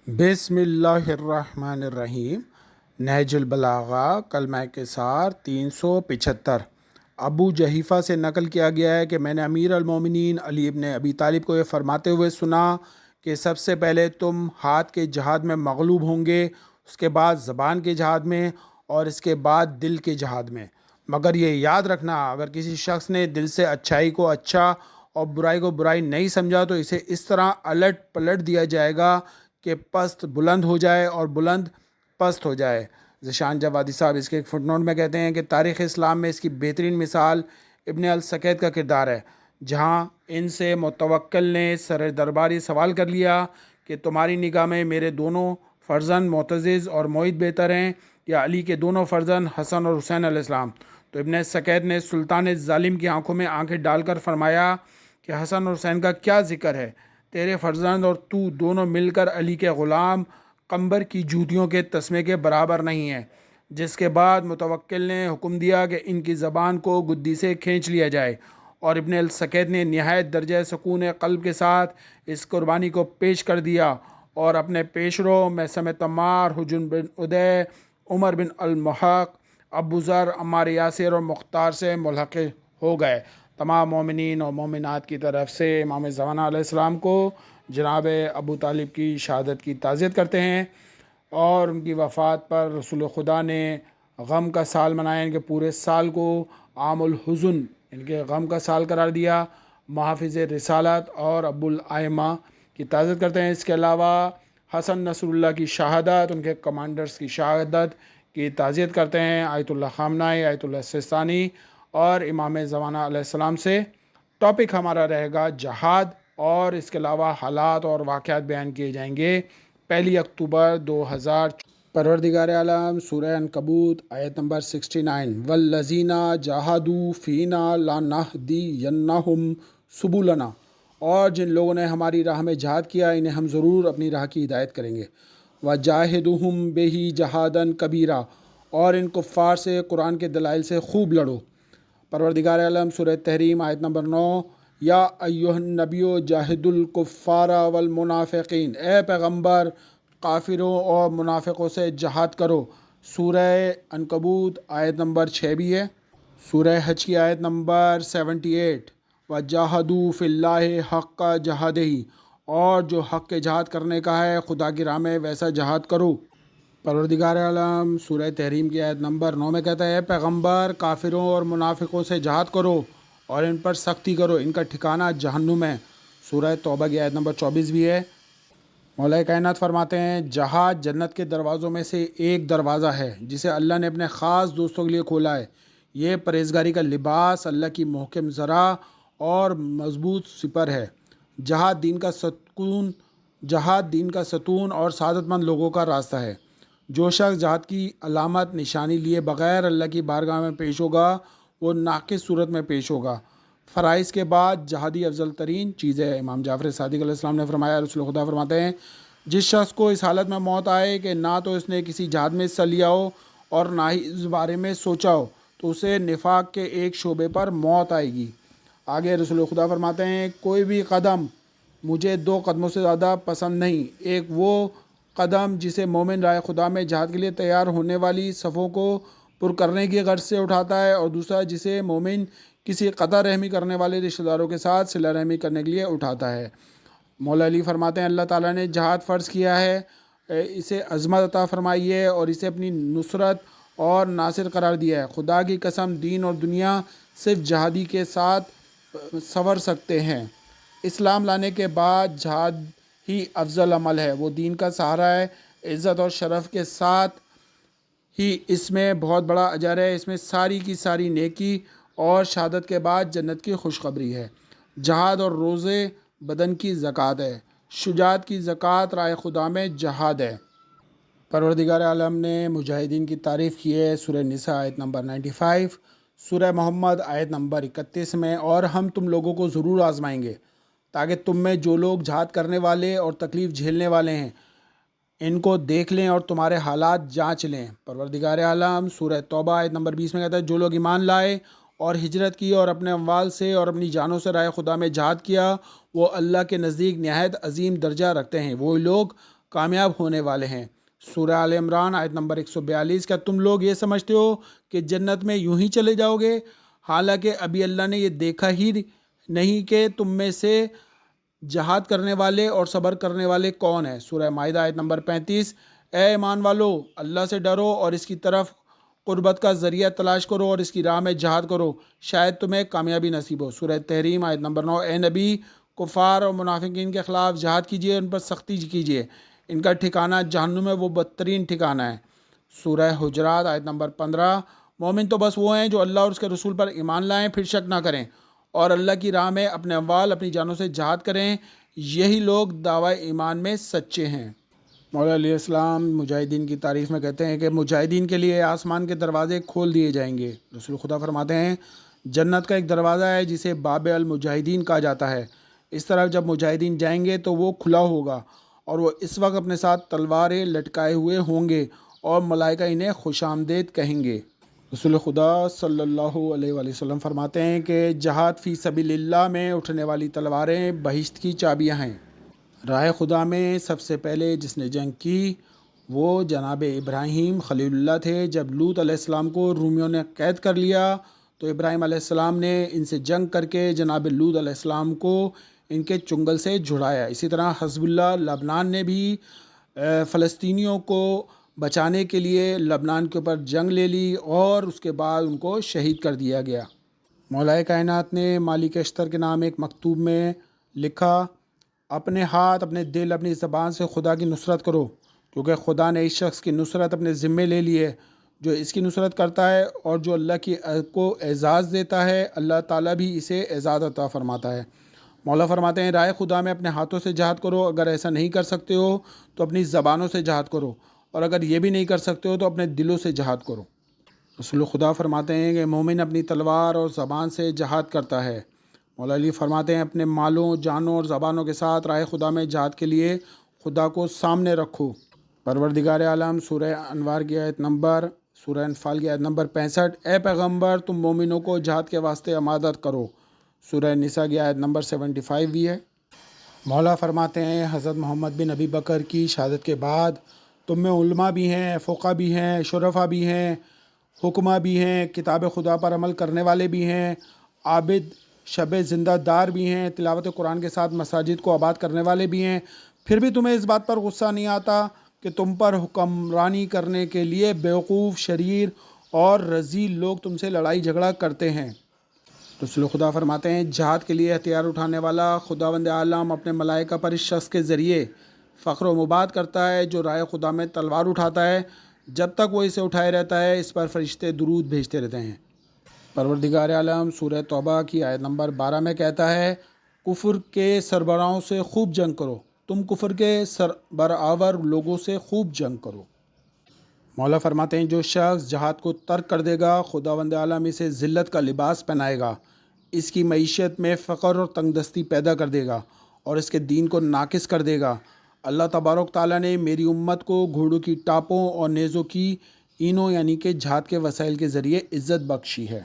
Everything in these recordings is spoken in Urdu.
بسم اللہ الرحمن الرحیم۔ نہج البلاغہ کلمہ کثار 375۔ ابو جحیفہ سے نقل کیا گیا ہے کہ میں نے امیر المومنین علی ابن ابی طالب کو یہ فرماتے ہوئے سنا کہ سب سے پہلے تم ہاتھ کے جہاد میں مغلوب ہوں گے، اس کے بعد زبان کے جہاد میں، اور اس کے بعد دل کے جہاد میں۔ مگر یہ یاد رکھنا، اگر کسی شخص نے دل سے اچھائی کو اچھا اور برائی کو برائی نہیں سمجھا تو اسے اس طرح الٹ پلٹ دیا جائے گا کہ پست بلند ہو جائے اور بلند پست ہو جائے۔ ذیشان جوادی صاحب اس کے ایک فٹ نوٹ میں کہتے ہیں کہ تاریخ اسلام میں اس کی بہترین مثال ابن السکیت کا کردار ہے، جہاں ان سے متوکل نے سر درباری سوال کر لیا کہ تمہاری نگاہ میں میرے دونوں فرزند معتزز اور معید بہتر ہیں یا علی کے دونوں فرزند حسن اور حسین علیہ السلام؟ تو ابن السکیت نے سلطان ظالم کی آنکھوں میں آنکھیں ڈال کر فرمایا کہ حسن اور حسین کا کیا ذکر ہے، تیرے فرزند اور تو دونوں مل کر علی کے غلام قمبر کی جوتیوں کے تسمے کے برابر نہیں ہیں۔ جس کے بعد متوکل نے حکم دیا کہ ان کی زبان کو گدی سے کھینچ لیا جائے، اور ابن السکیت نے نہایت درجہ سکون قلب کے ساتھ اس قربانی کو پیش کر دیا، اور اپنے پیشرو میثم تمار، حجن بن ادے، عمر بن المحق، ابو ذر، عمار یاسر اور مختار سے ملحق ہو گئے۔ تمام مومنین اور مومنات کی طرف سے امام زمانہ علیہ السلام کو جناب ابو طالب کی شہادت کی تعزیت کرتے ہیں، اور ان کی وفات پر رسول خدا نے غم کا سال منایا، ان کے پورے سال کو عام الحزن، ان کے غم کا سال قرار دیا۔ محافظ رسالت اور ابو الائمہ کی تعزیت کرتے ہیں۔ اس کے علاوہ حسن نصر اللہ کی شہادت، ان کے کمانڈرز کی شہادت کی تعزیت کرتے ہیں۔ آیت اللہ خامنائی، آیت اللہ سستانی اور امام زمانہ علیہ السلام سے۔ ٹاپک ہمارا رہے گا جہاد، اور اس کے علاوہ حالات اور واقعات بیان کیے جائیں گے۔ 1 اکتوبر 2000۔ پروردگار عالم سورہ عنکبوت آیت نمبر 69۔ والذین جاہدوا فینا لنہدینہم سبلنا، اور جن لوگوں نے ہماری راہ میں جہاد کیا انہیں ہم ضرور اپنی راہ کی ہدایت کریں گے۔ وجاہدہم بہ جہادا کبیرا، اور ان کفار سے قرآن کے دلائل سے خوب لڑو۔ پروردگار عالم سورہ تحریم آیت نمبر 9۔ یا ایھا النبی جاہد الکفار والمنافقین، اے پیغمبر کافروں اور منافقوں سے جہاد کرو۔ سورہ عنکبوت آیت نمبر 6 بھی ہے۔ سورہ حج کی آیت نمبر 78۔ وجاہدوا فی اللہ حق جہادہ، اور جو حق کے جہاد کرنے کا ہے خدا کی راہ میں ویسا جہاد کرو۔ پروردگار عالم سورہ تحریم کی آیت نمبر 9 میں کہتا ہے، پیغمبر کافروں اور منافقوں سے جہاد کرو اور ان پر سختی کرو، ان کا ٹھکانہ جہنم ہے۔ سورہ توبہ کی آیت نمبر 24 بھی ہے۔ مولا کائنات فرماتے ہیں، جہاد جنت کے دروازوں میں سے ایک دروازہ ہے جسے اللہ نے اپنے خاص دوستوں کے لیے کھولا ہے۔ یہ پرہیزگاری کا لباس، اللہ کی محکم ذرا اور مضبوط سپر ہے۔ جہاد دین کا ستون اور سعادت مند لوگوں کا راستہ ہے۔ جو شخص جہاد کی علامت نشانی لیے بغیر اللہ کی بارگاہ میں پیش ہوگا وہ ناقص صورت میں پیش ہوگا۔ فرائض کے بعد جہادی افضل ترین چیز ہے۔ امام جعفر صادق علیہ السلام نے فرمایا، رسول خدا فرماتے ہیں، جس شخص کو اس حالت میں موت آئے کہ نہ تو اس نے کسی جہاد میں حصہ لیا ہو اور نہ ہی اس بارے میں سوچا ہو تو اسے نفاق کے ایک شعبے پر موت آئے گی۔ آگے رسول خدا فرماتے ہیں، کوئی بھی قدم مجھے 2 قدموں سے زیادہ پسند نہیں۔ ایک وہ قدم جسے مومن راہ خدا میں جہاد کے لیے تیار ہونے والی صفوں کو پر کرنے کی غرض سے اٹھاتا ہے، اور دوسرا جسے مومن کسی قطع رحمی کرنے والے رشتہ داروں کے ساتھ صلہ رحمی کرنے کے لیے اٹھاتا ہے۔ مولا علی فرماتے ہیں، اللہ تعالیٰ نے جہاد فرض کیا ہے، اسے عظمت عطا فرمائی ہے اور اسے اپنی نصرت اور ناصر قرار دیا ہے۔ خدا کی قسم، دین اور دنیا صرف جہادی کے ساتھ سنور سکتے ہیں۔ اسلام لانے کے بعد جہاد ہی افضل عمل ہے، وہ دین کا سہارا ہے۔ عزت اور شرف کے ساتھ ہی اس میں بہت بڑا اجر ہے، اس میں ساری کی ساری نیکی اور شہادت کے بعد جنت کی خوشخبری ہے۔ جہاد اور روزے بدن کی زکوٰۃ ہے، شجاعت کی زکوٰۃ راہ خدا میں جہاد ہے۔ پروردگار عالم نے مجاہدین کی تعریف کی ہے، سورہ نساء آیت نمبر 95، سورہ محمد آیت نمبر 31 میں، اور ہم تم لوگوں کو ضرور آزمائیں گے تاکہ تم میں جو لوگ جہاد کرنے والے اور تکلیف جھیلنے والے ہیں ان کو دیکھ لیں اور تمہارے حالات جانچ لیں۔ پروردگار عالم سورہ توبہ آیت نمبر 20 میں کہتا ہے، جو لوگ ایمان لائے اور ہجرت کی اور اپنے اموال سے اور اپنی جانوں سے راہ خدا میں جہاد کیا وہ اللہ کے نزدیک نہایت عظیم درجہ رکھتے ہیں۔ وہ لوگ کامیاب ہونے والے ہیں۔ سورہ آل عمران آیت نمبر 142۔ کیا تم لوگ یہ سمجھتے ہو کہ جنت میں یوں ہی چلے جاؤ گے، حالانکہ ابھی اللہ نے یہ دیکھا ہی نہیں کہ تم میں سے جہاد کرنے والے اور صبر کرنے والے کون ہیں۔ سورہ مائدہ آیت نمبر 35۔ اے ایمان والو، اللہ سے ڈرو اور اس کی طرف قربت کا ذریعہ تلاش کرو اور اس کی راہ میں جہاد کرو، شاید تمہیں کامیابی نصیب ہو۔ سورہ تحریم آیت نمبر 9۔ اے نبی، کفار اور منافقین کے خلاف جہاد کیجیے، ان پر سختی کیجیے، ان کا ٹھکانہ جہنم ہے، وہ بدترین ٹھکانہ ہے۔ سورہ حجرات آیت نمبر 15۔ مومن تو بس وہ ہیں جو اللہ اور اس کے رسول پر ایمان لائیں، پھر شک نہ کریں اور اللہ کی راہ میں اپنے اموال اپنی جانوں سے جہاد کریں، یہی لوگ دعوی ایمان میں سچے ہیں۔ مولا علیہ السلام مجاہدین کی تعریف میں کہتے ہیں کہ مجاہدین کے لیے آسمان کے دروازے کھول دیے جائیں گے۔ رسول خدا فرماتے ہیں جنت کا ایک دروازہ ہے جسے باب المجاہدین کہا جاتا ہے، اس طرف جب مجاہدین جائیں گے تو وہ کھلا ہوگا اور وہ اس وقت اپنے ساتھ تلواریں لٹکائے ہوئے ہوں گے اور ملائکہ انہیں خوش آمدید کہیں گے۔ رسول خدا صلی اللہ علیہ وآلہ وسلم فرماتے ہیں کہ جہاد فی سبیل اللہ میں اٹھنے والی تلواریں بہشت کی چابیاں ہیں۔ راہ خدا میں سب سے پہلے جس نے جنگ کی وہ جناب ابراہیم خلیل اللہ تھے۔ جب لوط علیہ السلام کو رومیوں نے قید کر لیا تو ابراہیم علیہ السلام نے ان سے جنگ کر کے جناب لوط علیہ السلام کو ان کے چنگل سے چھڑایا۔ اسی طرح حزب اللہ لبنان نے بھی فلسطینیوں کو بچانے کے لیے لبنان کے اوپر جنگ لے لی اور اس کے بعد ان کو شہید کر دیا گیا۔ مولا کائنات نے مالک اشتر کے نام ایک مکتوب میں لکھا، اپنے ہاتھ، اپنے دل، اپنی زبان سے خدا کی نصرت کرو، کیونکہ خدا نے اس شخص کی نصرت اپنے ذمے لے لی ہے۔ جو اس کی نصرت کرتا ہے اور جو اللہ کی کو اعزاز دیتا ہے، اللہ تعالیٰ بھی اسے اعزاز عطا فرماتا ہے۔ مولا فرماتے ہیں رائے خدا میں اپنے ہاتھوں سے جہاد کرو، اگر ایسا نہیں کر سکتے ہو تو اپنی زبانوں سے جہاد کرو، اور اگر یہ بھی نہیں کر سکتے ہو تو اپنے دلوں سے جہاد کرو۔ رسول خدا فرماتے ہیں کہ مومن اپنی تلوار اور زبان سے جہاد کرتا ہے۔ مولا علی فرماتے ہیں اپنے مالوں، جانوں اور زبانوں کے ساتھ راہ خدا میں جہاد کے لیے خدا کو سامنے رکھو۔ پروردگار عالم سورہ انوار کی آیت نمبر سورہ انفال کی آیت نمبر 65۔ اے پیغمبر، تم مومنوں کو جہاد کے واسطے آمادت کرو۔ سورہ نساء کی آیت نمبر 75 بھی ہے۔ مولا فرماتے ہیں حضرت محمد بن ابی بکر کی شہادت کے بعد تم میں علماء بھی ہیں، فقہ بھی ہیں، شرفا بھی ہیں، حکمہ بھی ہیں، کتاب خدا پر عمل کرنے والے بھی ہیں، عابد شب زندہ دار بھی ہیں، تلاوت قرآن کے ساتھ مساجد کو آباد کرنے والے بھی ہیں، پھر بھی تمہیں اس بات پر غصہ نہیں آتا کہ تم پر حکمرانی کرنے کے لیے بیوقوف، شریر اور رذیل لوگ تم سے لڑائی جھگڑا کرتے ہیں۔ رسول خدا فرماتے ہیں جہاد کے لیے ہتھیار اٹھانے والا خداوند عالم اپنے ملائکہ پر اس شخص کے ذریعے فخر و مباد کرتا ہے جو راہ خدا میں تلوار اٹھاتا ہے، جب تک وہ اسے اٹھائے رہتا ہے اس پر فرشتے درود بھیجتے رہتے ہیں۔ پروردگار عالم سورہ توبہ کی آیت نمبر 12 میں کہتا ہے کفر کے سربراہوں سے خوب جنگ کرو، تم کفر کے سربراہور لوگوں سے خوب جنگ کرو۔ مولا فرماتے ہیں جو شخص جہاد کو ترک کر دے گا خداوند عالم اسے ذلت کا لباس پہنائے گا، اس کی معیشت میں فقر اور تنگ دستی پیدا کر دے گا اور اس کے دین کو ناقص کر دے گا۔ اللہ تبارک تعالیٰ نے میری امت کو گھوڑوں کی ٹاپوں اور نیزوں کی اینوں یعنی کہ جہاد کے وسائل کے ذریعے عزت بخشی ہے۔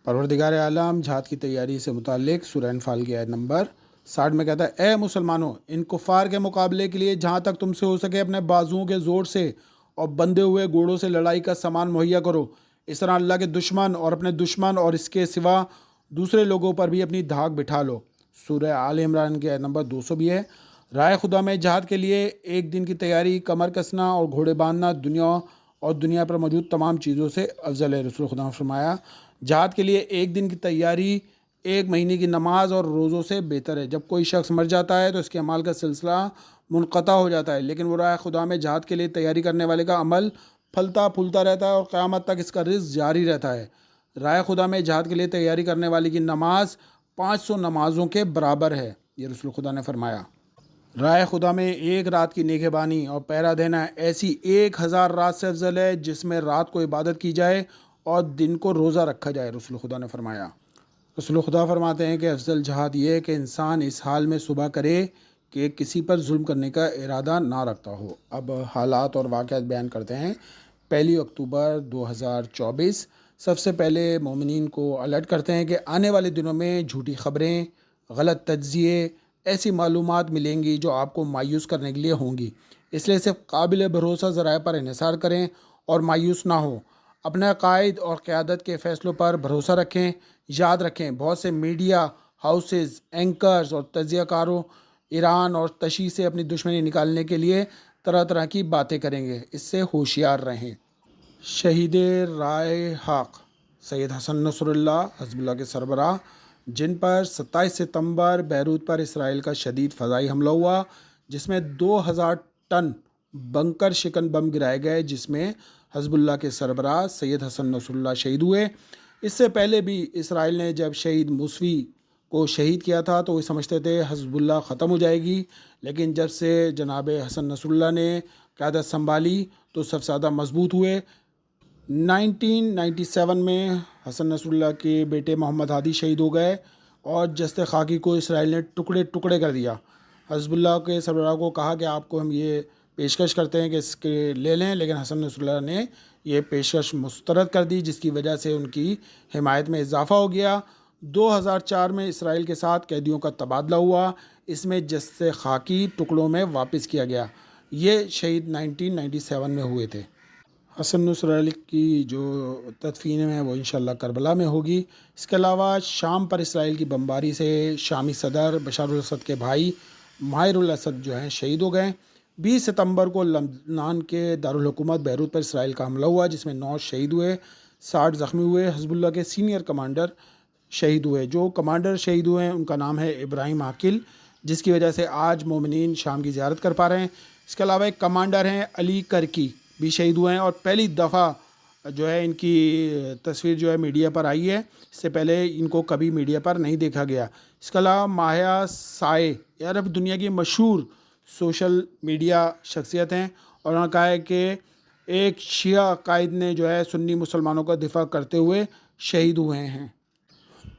پروردگار عالم جہاد کی تیاری سے متعلق سورہ انفال کی آیت نمبر 60 میں کہتا ہے اے مسلمانوں، ان کفار کے مقابلے کے لیے جہاں تک تم سے ہو سکے اپنے بازوؤں کے زور سے اور بندھے ہوئے گھوڑوں سے لڑائی کا سامان مہیا کرو، اس طرح اللہ کے دشمن اور اپنے دشمن اور اس کے سوا دوسرے لوگوں پر بھی اپنی دھاک بٹھا لو۔ سورہ آل عمران کی آیت نمبر 200 بھی ہے۔ رائے خدا میں جہاد کے لیے ایک دن کی تیاری، کمر کسنا اور گھوڑے باندھنا دنیا اور دنیا پر موجود تمام چیزوں سے افضل ہے۔ رسول خدا نے فرمایا جہاد کے لیے ایک دن کی تیاری 1 مہینے کی نماز اور روزوں سے بہتر ہے۔ جب کوئی شخص مر جاتا ہے تو اس کے اعمال کا سلسلہ منقطع ہو جاتا ہے، لیکن وہ راہ خدا میں جہاد کے لیے تیاری کرنے والے کا عمل پھلتا پھولتا رہتا ہے اور قیامت تک اس کا رزق جاری رہتا ہے۔ راہ خدا میں جہاد کے لیے تیاری کرنے والے کی نماز 500 نمازوں کے برابر ہے، یہ رسول خدا نے فرمایا۔ راہ خدا میں ایک رات کی نگہبانی اور پہرا دینا ایسی 1000 رات سے افضل ہے جس میں رات کو عبادت کی جائے اور دن کو روزہ رکھا جائے، رسول خدا نے فرمایا۔ رسول خدا فرماتے ہیں کہ افضل جہاد یہ ہے کہ انسان اس حال میں صبح کرے کہ کسی پر ظلم کرنے کا ارادہ نہ رکھتا ہو۔ اب حالات اور واقعات بیان کرتے ہیں۔ 1 اکتوبر 2024 سب سے پہلے مومنین کو الرٹ کرتے ہیں کہ آنے والے دنوں میں جھوٹی خبریں، غلط تجزیے، ایسی معلومات ملیں گی جو آپ کو مایوس کرنے کے لیے ہوں گی، اس لیے صرف قابل بھروسہ ذرائع پر انحصار کریں اور مایوس نہ ہوں۔ اپنے قائد اور قیادت کے فیصلوں پر بھروسہ رکھیں۔ یاد رکھیں، بہت سے میڈیا ہاؤسز، اینکرز اور تجزیہ کاروں ایران اور تشیع سے اپنی دشمنی نکالنے کے لیے طرح طرح کی باتیں کریں گے، اس سے ہوشیار رہیں۔ شہید رائے حق سید حسن نصر اللہ حزب اللہ کے سربراہ، جن پر 27 ستمبر بیروت پر اسرائیل کا شدید فضائی حملہ ہوا، جس میں 2000 ٹن بنکر شکن بم گرائے گئے، جس میں حزب اللہ کے سربراہ سید حسن نصر اللہ شہید ہوئے۔ اس سے پہلے بھی اسرائیل نے جب شہید موسوی کو شہید کیا تھا تو وہ سمجھتے تھے حزب اللہ ختم ہو جائے گی، لیکن جب سے جناب حسن نصر اللہ نے قیادت سنبھالی تو سب سے زیادہ مضبوط ہوئے۔ 1997 میں حسن نصر اللہ کے بیٹے محمد ہادی شہید ہو گئے اور جسد خاکی کو اسرائیل نے ٹکڑے ٹکڑے کر دیا۔ حزب اللہ کے سربراہ کو کہا کہ آپ کو ہم یہ پیشکش کرتے ہیں کہ اس کے لے لیں، لیکن حسن نصر اللہ نے یہ پیشکش مسترد کر دی، جس کی وجہ سے ان کی حمایت میں اضافہ ہو گیا۔ 2004 میں اسرائیل کے ساتھ قیدیوں کا تبادلہ ہوا، اس میں جسد خاکی ٹکڑوں میں واپس کیا گیا۔ یہ شہید 1997 میں ہوئے تھے۔ حسن نصر اللہ کی جو تدفین ہے وہ انشاءاللہ کربلا میں ہوگی۔ اس کے علاوہ شام پر اسرائیل کی بمباری سے شامی صدر بشار الاسد کے بھائی ماہر الاسد جو ہیں شہید ہو گئے۔ 20 ستمبر کو لبنان کے دارالحکومت بیروت پر اسرائیل کا حملہ ہوا، جس میں 9 شہید ہوئے، 60 زخمی ہوئے۔ حزب اللہ کے سینئر کمانڈر شہید ہوئے۔ جو کمانڈر شہید ہوئے ہیں ان کا نام ہے ابراہیم عاقل، جس کی وجہ سے آج مومنین شام کی زیارت کر پا رہے ہیں۔ اس کے علاوہ ایک کمانڈر ہیں علی کرکی بھی شہید ہوئے ہیں، اور پہلی دفعہ جو ہے ان کی تصویر جو ہے میڈیا پر آئی ہے، اس سے پہلے ان کو کبھی میڈیا پر نہیں دیکھا گیا۔ اس کے علاوہ ماہیا سائے عرب دنیا کی مشہور سوشل میڈیا شخصیت ہیں، اور انہوں نے کہا ہے کہ ایک شیعہ قائد نے جو ہے سنی مسلمانوں کا دفاع کرتے ہوئے شہید ہوئے ہیں۔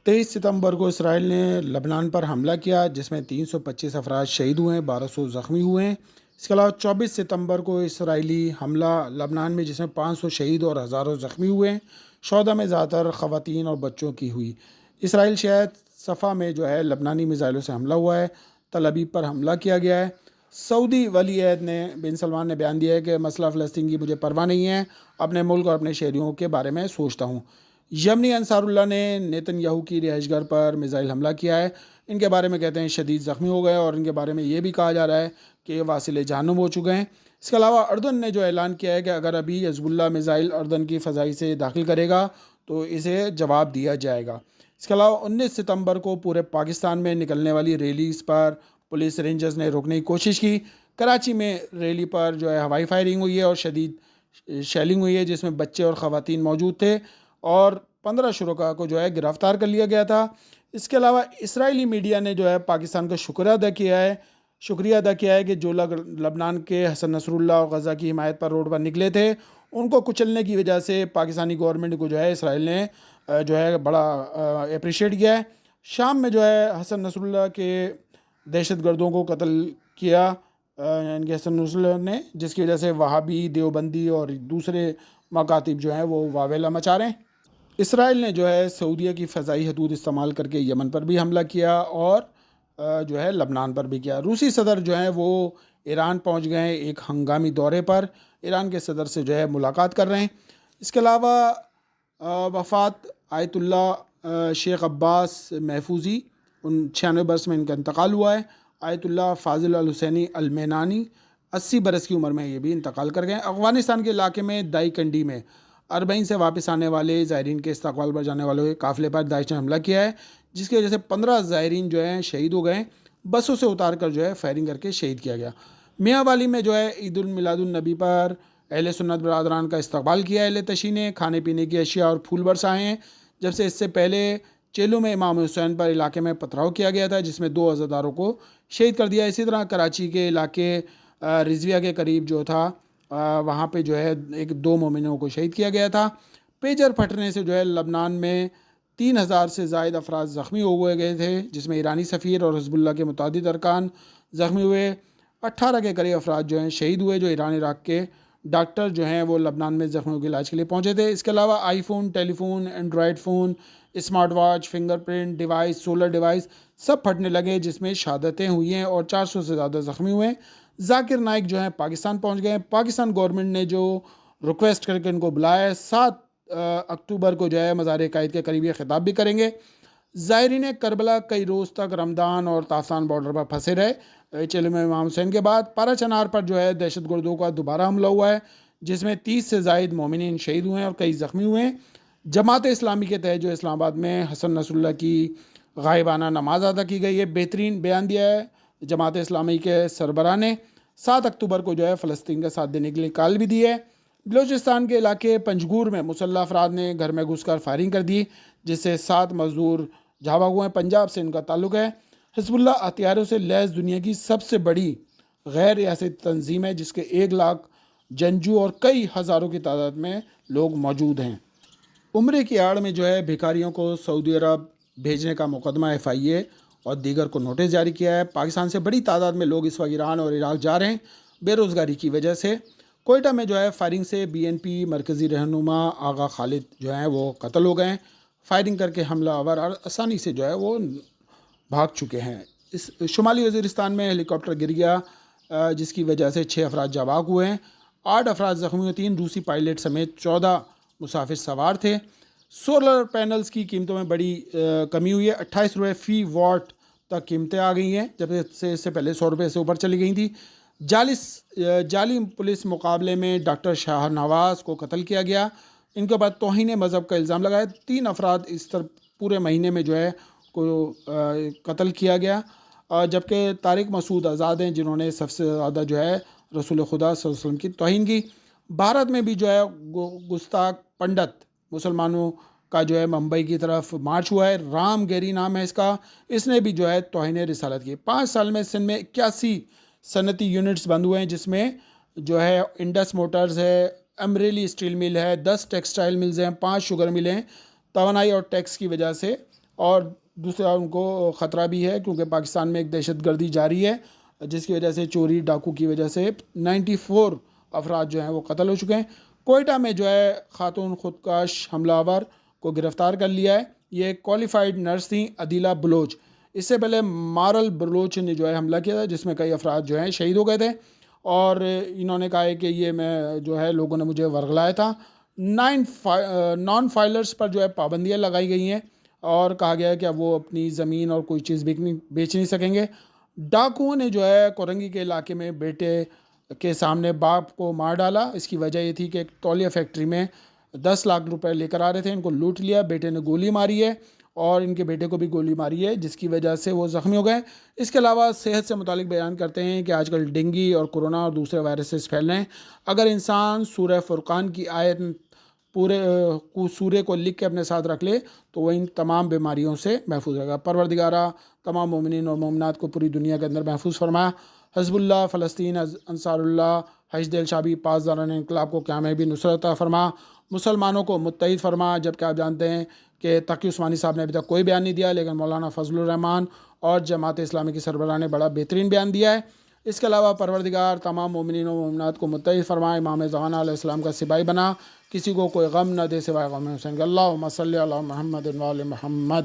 23 ستمبر کو اسرائیل نے لبنان پر حملہ کیا، جس میں 325 افراد شہید ہوئے ہیں، 1200 زخمی ہوئے ہیں۔ اس کے علاوہ 24 ستمبر کو اسرائیلی حملہ لبنان میں، جس میں 500 شہید اور ہزاروں زخمی ہوئے ہیں۔ شہداء میں زیادہ تر خواتین اور بچوں کی ہوئی۔ اسرائیل شہر صفا میں جو ہے لبنانی میزائلوں سے حملہ ہوا ہے۔ تل ابیب پر حملہ کیا گیا ہے۔ سعودی ولی عہد نے بن سلمان نے بیان دیا ہے کہ مسئلہ فلسطین کی مجھے پرواہ نہیں ہے، اپنے ملک اور اپنے شہریوں کے بارے میں سوچتا ہوں۔ یمنی انصار اللہ نے نیتن یاہو کی رہائش گاہ پر میزائل حملہ کیا ہے۔ ان کے بارے میں کہتے ہیں شدید زخمی ہو گئے، اور ان کے بارے میں یہ بھی کہا جا رہا ہے کہ واصل جہنم ہو چکے ہیں۔ اس کے علاوہ اردن نے جو اعلان کیا ہے کہ اگر ابھی حزب اللہ میزائل اردن کی فضائی سے داخل کرے گا تو اسے جواب دیا جائے گا۔ اس کے علاوہ 19 ستمبر کو پورے پاکستان میں نکلنے والی ریلیز پر پولیس رینجرز نے روکنے کی کوشش کی۔ کراچی میں ریلی پر جو ہے ہوائی فائرنگ ہوئی ہے اور شدید شیلنگ ہوئی ہے، جس میں بچے اور خواتین موجود تھے، اور 15 شرکاء کو جو ہے گرفتار کر لیا گیا تھا۔ اس کے علاوہ اسرائیلی میڈیا نے جو ہے پاکستان کا شکریہ ادا کیا ہے کہ جو لوگ لبنان کے حسن نصر اللہ اور غزہ کی حمایت پر روڈ پر نکلے تھے، ان کو کچلنے کی وجہ سے پاکستانی گورنمنٹ کو جو ہے اسرائیل نے جو ہے بڑا اپریشیٹ کیا ہے۔ شام میں جو ہے حسن نصر اللہ کے دہشت گردوں کو قتل کیا ان کے حسن نصر اللہ نے، جس کی وجہ سے وہابی، دیوبندی اور دوسرے مکاتب جو ہیں وہ واویلا مچا رہے ہیں۔ اسرائیل نے جو ہے سعودیہ کی فضائی حدود استعمال کر کے یمن پر بھی حملہ کیا اور جو ہے لبنان پر بھی کیا۔ روسی صدر جو ہیں وہ ایران پہنچ گئے ہیں ایک ہنگامی دورے پر، ایران کے صدر سے جو ہے ملاقات کر رہے ہیں۔ اس کے علاوہ وفات آیت اللہ شیخ عباس محفوظی، 96 برس میں ان کا انتقال ہوا ہے۔ آیت اللہ فاضل الحسینی المینانی 80 برس کی عمر میں یہ بھی انتقال کر گئے۔ افغانستان کے علاقے میں دائی کنڈی میں 40 سے واپس آنے والے زائرین کے استقبال پر جانے والے قافلے پر داعش نے حملہ کیا ہے، جس کی وجہ سے 15 زائرین جو ہیں شہید ہو گئے۔ بسوں سے اتار کر جو ہے فائرنگ کر کے شہید کیا گیا۔ میاں والی میں جو ہے عید المیلاد النبی پر اہل سنت برادران کا استقبال کیا اہل تشیع نے، کھانے پینے کی اشیاء اور پھول برسائے ہیں، جب سے اس سے پہلے چیلو میں امام حسین پر علاقے میں پتھراؤ کیا گیا تھا، جس میں 2 عزاداروں کو شہید کر دیا۔ اسی طرح کراچی کے علاقے رضویہ کے قریب جو تھا وہاں پہ جو ہے 2 مومنوں کو شہید کیا گیا تھا۔ پیجر پھٹنے سے جو ہے لبنان میں 3000 سے زائد افراد زخمی ہو گئے تھے، جس میں ایرانی سفیر اور حزب اللہ کے متعدد ارکان زخمی ہوئے۔ 18 کے قریب افراد جو ہیں شہید ہوئے، جو ایران عراق کے ڈاکٹر جو ہیں وہ لبنان میں زخمیوں کے علاج کے لیے پہنچے تھے۔ اس کے علاوہ iPhone, telephone, Android phone, smart watch, fingerprint device, solar device سب پھٹنے لگے، جس میں شہادتیں ہوئی ہیں اور 400 سے زیادہ زخمی ہوئے ہیں۔ ذاکر نائک جو ہیں پاکستان پہنچ گئے ہیں۔ پاکستان گورنمنٹ نے جو ریکویسٹ کر کے ان کو بلایا ہے، 7 اکتوبر کو جو ہے مزار عقائد کے قریب یہ خطاب بھی کریں گے۔ زائرین کربلا کئی روز تک رمضان اور تاثان بارڈر پر پھنسے رہے۔ چلم امام حسین کے بعد پارا چنار پر جو ہے دہشت گردوں کا دوبارہ حملہ ہوا ہے، جس میں 30 سے زائد مومنین شہید ہوئے ہیں اور کئی زخمی ہوئے ہیں۔ جماعت اسلامی کے تحت جو اسلام آباد میں حسن نصر اللہ کی غائبانہ نماز ادا کی گئی ہے۔ بہترین بیان دیا ہے جماعت اسلامی کے سربراہ نے۔ 7 اکتوبر کو جو ہے فلسطین کا ساتھ دینے کے لیے کال بھی دی ہے۔ بلوچستان کے علاقے پنجگور میں مسلح افراد نے گھر میں گھس کر فائرنگ کر دی، جس سے 7 مزدور جھاوا ہوئے ہیں۔ پنجاب سے ان کا تعلق ہے۔ حزب اللہ ہتھیاروں سے لیس دنیا کی سب سے بڑی غیر ریاستی تنظیم ہے، جس کے 1 لاکھ جنگجو اور کئی ہزاروں کی تعداد میں لوگ موجود ہیں۔ عمرے کی آڑ میں جو ہے بھیکاریوں کو سعودی عرب بھیجنے کا مقدمہ FIA اور دیگر کو نوٹس جاری کیا ہے۔ پاکستان سے بڑی تعداد میں لوگ اس وقت ایران اور عراق جا رہے ہیں بے روزگاری کی وجہ سے۔ کوئٹہ میں جو ہے فائرنگ سے BNP مرکزی رہنما آغا خالد جو ہیں وہ قتل ہو گئے ہیں۔ فائرنگ کر کے حملہ آور آسانی سے جو ہے وہ بھاگ چکے ہیں۔ اس شمالی وزیرستان میں ہیلی کاپٹر گر گیا، جس کی وجہ سے 6 افراد جاں ہوئے ہیں، 8 افراد زخمی ہوئے، 3 روسی پائلٹ سمیت 14 مسافر سوار تھے۔ سولر پینلز کی قیمتوں میں بڑی کمی ہوئی ہے، 28 روپے فی واٹ تک قیمتیں آ گئی ہیں، جب اس سے پہلے 100 روپے سے اوپر چلی گئی تھیں۔ جعلی پولیس مقابلے میں ڈاکٹر شاہ نواز کو قتل کیا گیا، ان کے بعد توہین مذہب کا الزام لگایا۔ 3 افراد اس طرح پورے مہینے میں جو ہے کو قتل کیا گیا، جبکہ طارق مسعود آزاد ہیں جنہوں نے سب سے زیادہ جو ہے رسول خدا صلی اللہ علیہ وسلم کی توہین کی۔ بھارت میں بھی جو ہے گستاخ پنڈت مسلمانوں کا جو ہے ممبئی کی طرف مارچ ہوا ہے، رام گیری نام ہے اس کا، اس نے بھی جو ہے توہین رسالت کی۔ 5 سال میں سندھ میں 81 صنعتی یونٹس بند ہوئے ہیں، جس میں جو ہے انڈس موٹرز ہے، امریلی اسٹیل مل ہے، 10 ٹیکسٹائل ملز ہیں، 5 شوگر ملیں ہیں۔ توانائی اور ٹیکس کی وجہ سے، اور دوسرا ان کو خطرہ بھی ہے کیونکہ پاکستان میں ایک دہشت گردی جاری ہے، جس کی وجہ سے چوری ڈاکو کی وجہ سے 94 افراد جو ہیں وہ قتل ہو چکے ہیں۔ کوئٹہ میں جو ہے خاتون خودکش حملہ آور کو گرفتار کر لیا ہے، یہ ایک کوالیفائڈ نرس تھیں، عدیلہ بلوچ۔ اس سے پہلے مارل بلوچ نے جو ہے حملہ کیا تھا، جس میں کئی افراد جو ہیں شہید ہو گئے تھے، اور انہوں نے کہا ہے کہ یہ میں جو ہے لوگوں نے مجھے ورغلایا تھا۔ 9 نان فائلرز پر جو ہے پابندیاں لگائی گئی ہیں، اور کہا گیا ہے کہ اب وہ اپنی زمین اور کوئی چیز بیچ نہیں سکیں گے۔ ڈاکوؤں نے جو ہے کورنگی کے علاقے میں بیٹے کے سامنے باپ کو مار ڈالا۔ اس کی وجہ یہ تھی کہ ایک تولیہ فیکٹری میں 10 لاکھ روپے لے کر آ رہے تھے، ان کو لوٹ لیا، بیٹے نے گولی ماری ہے اور ان کے بیٹے کو بھی گولی ماری ہے، جس کی وجہ سے وہ زخمی ہو گئے۔ اس کے علاوہ صحت سے متعلق بیان کرتے ہیں کہ آج کل ڈینگی اور کورونا اور دوسرے وائرسز پھیل رہے ہیں۔ اگر انسان سورہ فرقان کی آیت پورے سورے کو لکھ کے اپنے ساتھ رکھ لے تو وہ ان تمام بیماریوں سے محفوظ رہے گا۔ پروردگارہ تمام مومنین اور مومنات کو پوری دنیا کے اندر محفوظ فرمایا۔ حزب اللہ، فلسطین، انصار اللہ، حشد الشعبی پاسداران انقلاب کو کامیابی نصرت عطا فرما، مسلمانوں کو متحد فرما۔ جبکہ آپ جانتے ہیں کہ تقی عثمانی صاحب نے ابھی تک کوئی بیان نہیں دیا، لیکن مولانا فضل الرحمان اور جماعت اسلامی کی سربراہ نے بڑا بہترین بیان دیا ہے۔ اس کے علاوہ پروردگار تمام مومنین و مومنات کو متحد فرمائے، امام زمانہ علیہ السلام کا سپاہی بنا، کسی کو کوئی غم نہ دے سوائے غم حسین کا۔ اللہم صلی علی محمد و آل محمد۔